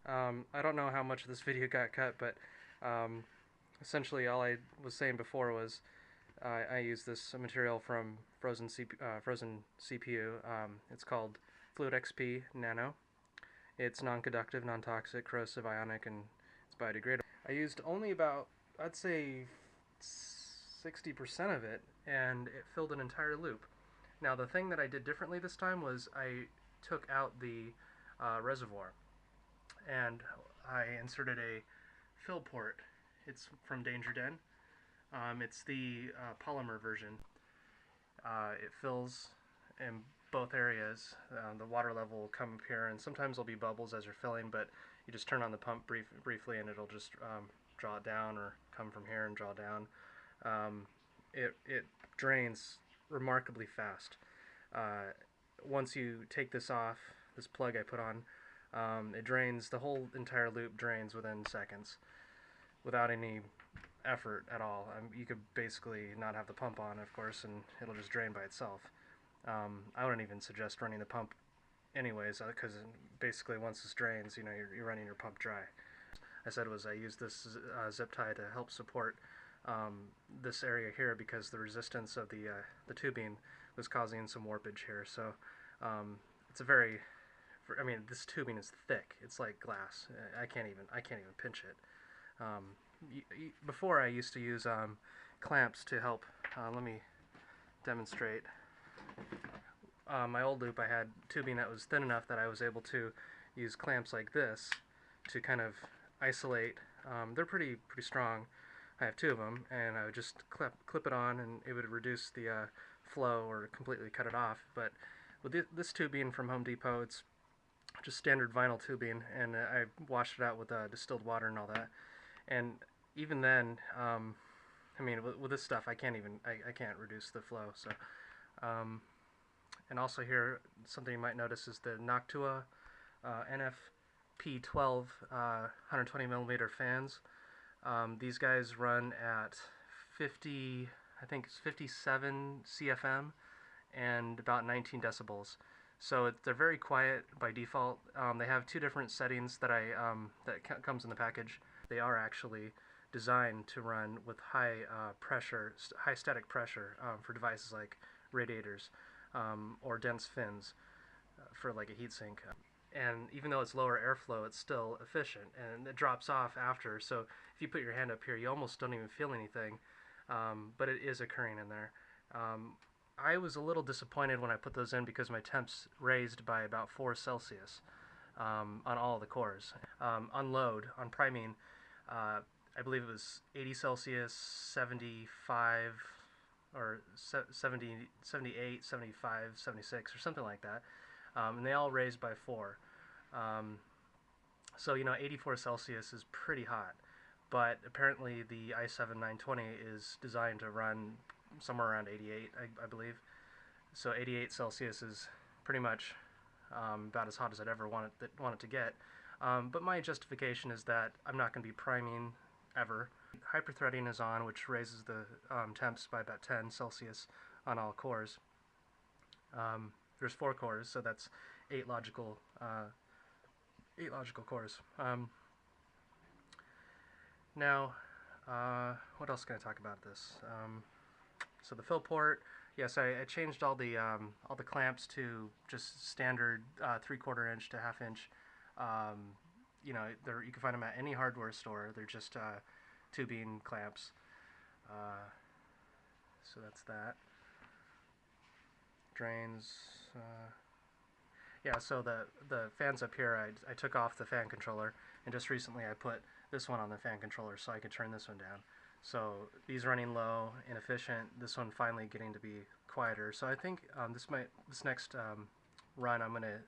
I don't know how much of this video got cut, but essentially all I was saying before was I use this material from frozen CPU. It's called Fluid XP Nano. It's non-conductive, non-toxic, corrosive, ionic, and it's biodegradable. I used only about, I'd say, 60% of it, and it filled an entire loop. Now the thing that I did differently this time was I took out the reservoir, and I inserted a fill port. It's from Danger Den. It's the polymer version. It fills in both areas. The water level will come up here, and sometimes there'll be bubbles as you're filling, but you just turn on the pump briefly and it'll just draw it down, or come from here and draw down. It drains remarkably fast. Once you take this off, this plug I put on, it drains, the whole entire loop drains within seconds without any effort at all. You could basically not have the pump on, of course, and it'll just drain by itself. I wouldn't even suggest running the pump anyways, because basically once this drains, you're running your pump dry. I said was I used this zip tie to help support this area here, because the resistance of the tubing was causing some warpage here. So it's a very, this tubing is thick. It's like glass. I can't even pinch it. Before I used to use clamps to help. Let me demonstrate. My old loop, I had tubing that was thin enough that I was able to use clamps like this to kind of isolate. They're pretty strong. I have two of them, and I would just clip it on, and it would reduce the flow or completely cut it off. But with this tubing from Home Depot, it's just standard vinyl tubing, and I washed it out with distilled water and all that. And even then, with this stuff, I can't reduce the flow. So, and also here, something you might notice is the Noctua NFP12 120mm fans. These guys run at 50, I think it's 57 CFM and about 19 decibels. So they're very quiet by default. They have two different settings that that comes in the package. They are actually designed to run with high static pressure for devices like radiators or dense fins for like a heatsink. And even though it's lower airflow, it's still efficient, and it drops off after. So if you put your hand up here, you almost don't even feel anything, but it is occurring in there. I was a little disappointed when I put those in, because my temps raised by about 4 Celsius on all the cores. On load, on priming, I believe it was 80 Celsius, 75, or 70, 78, 75, 76, or something like that. And they all raised by 4. So 84 Celsius is pretty hot, but apparently the i7 920 is designed to run somewhere around 88, I believe. So 88 Celsius is pretty much about as hot as I'd ever want it to get. But my justification is that I'm not going to be priming ever. Hyperthreading is on, which raises the temps by about 10 Celsius on all cores. There's 4 cores, so that's 8 logical cores. Now, what else can I talk about this? So the fill port, yes, I changed all the clamps to just standard 3/4 inch to 1/2 inch. You can find them at any hardware store. They're just tubing clamps. So that's that. Drains. Yeah, so the fans up here, I took off the fan controller, and just recently I put this one on the fan controller so I could turn this one down. So these running low, inefficient, this one finally getting to be quieter. So I think this next run I'm going to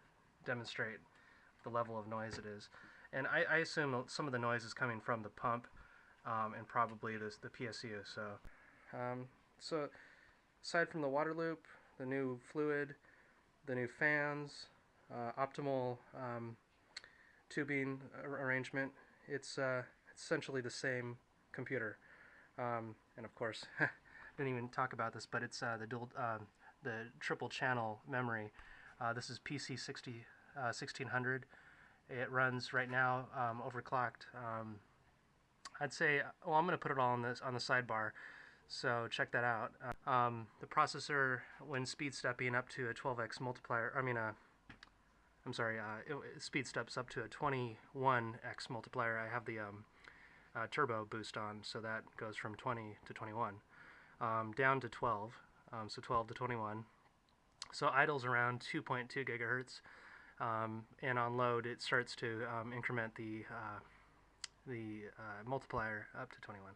demonstrate the level of noise it is. And I assume some of the noise is coming from the pump and probably the PSU. So aside from the water loop, the new fluid, the new fans, optimal tubing arrangement, it's essentially the same computer. And of course, didn't even talk about this, but it's the triple channel memory. This is PC 1600, It runs right now overclocked. I'd say, well, I'm going to put it all on this on the sidebar, so check that out. The processor, when speed stepping up to a 12x multiplier, speed steps up to a 21x multiplier. I have the TurboBoost on, so that goes from 20 to 21, down to 12, so 12 to 21. So idle's around 2.2 gigahertz, and on load it starts to increment the multiplier up to 21.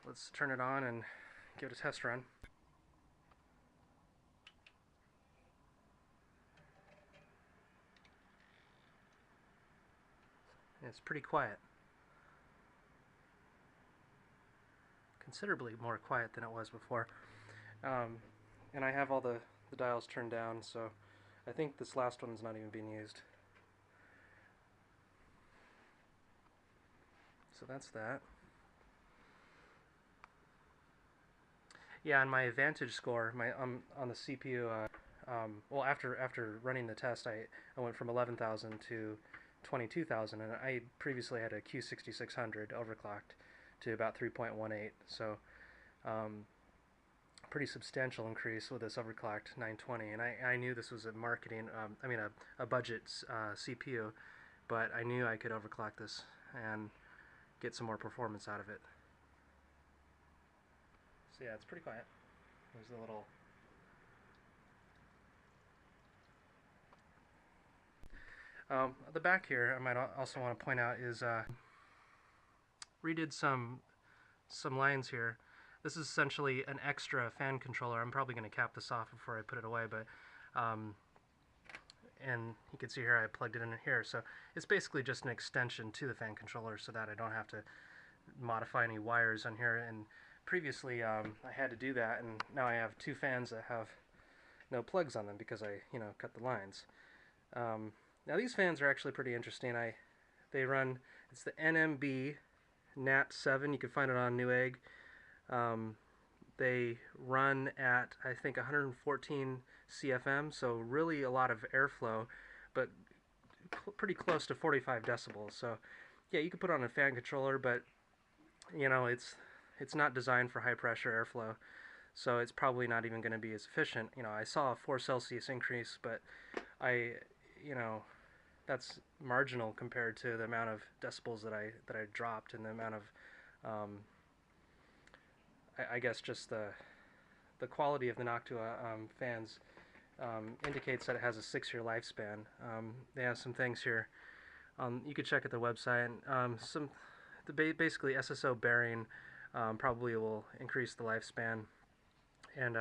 Let's turn it on and give it a test run. It's pretty quiet. Considerably more quiet than it was before. And I have all the dials turned down, so I think this last one's not even being used. So that's that. Yeah, and my Vantage score, my on the CPU, well, after running the test, I went from 11,000 to 22,000, and I previously had a Q6600 overclocked to about 3.18, so pretty substantial increase with this overclocked 920. And I knew this was a marketing, a budget CPU, but I knew I could overclock this and get some more performance out of it. So yeah, it's pretty quiet. There's the little the back here, I might also want to point out, is redid some lines here. This is essentially an extra fan controller. I'm probably going to cap this off before I put it away, but and you can see here I plugged it in here. So it's basically just an extension to the fan controller so that I don't have to modify any wires on here. And previously I had to do that, and now I have two fans that have no plugs on them because I cut the lines. Now these fans are actually pretty interesting. They run, it's the NMB NAT7. You can find it on Newegg. They run at, I think, 114 CFM, so really a lot of airflow, but pretty close to 45 decibels. So yeah, you could put on a fan controller, but it's not designed for high pressure airflow, so it's probably not even going to be as efficient. I saw a 4 Celsius increase, but that's marginal compared to the amount of decibels that I dropped, and the amount of I guess just the quality of the Noctua fans indicates that it has a 6-year lifespan. They have some things here. You could check at their website. Basically SSO bearing probably will increase the lifespan, and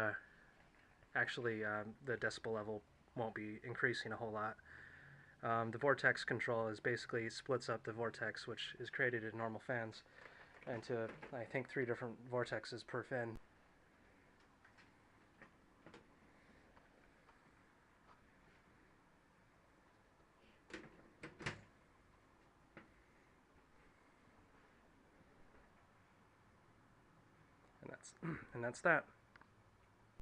actually the decibel level won't be increasing a whole lot. The vortex control is basically splits up the vortex, which is created in normal fans, into, I think, 3 different vortexes per fin. And that's that.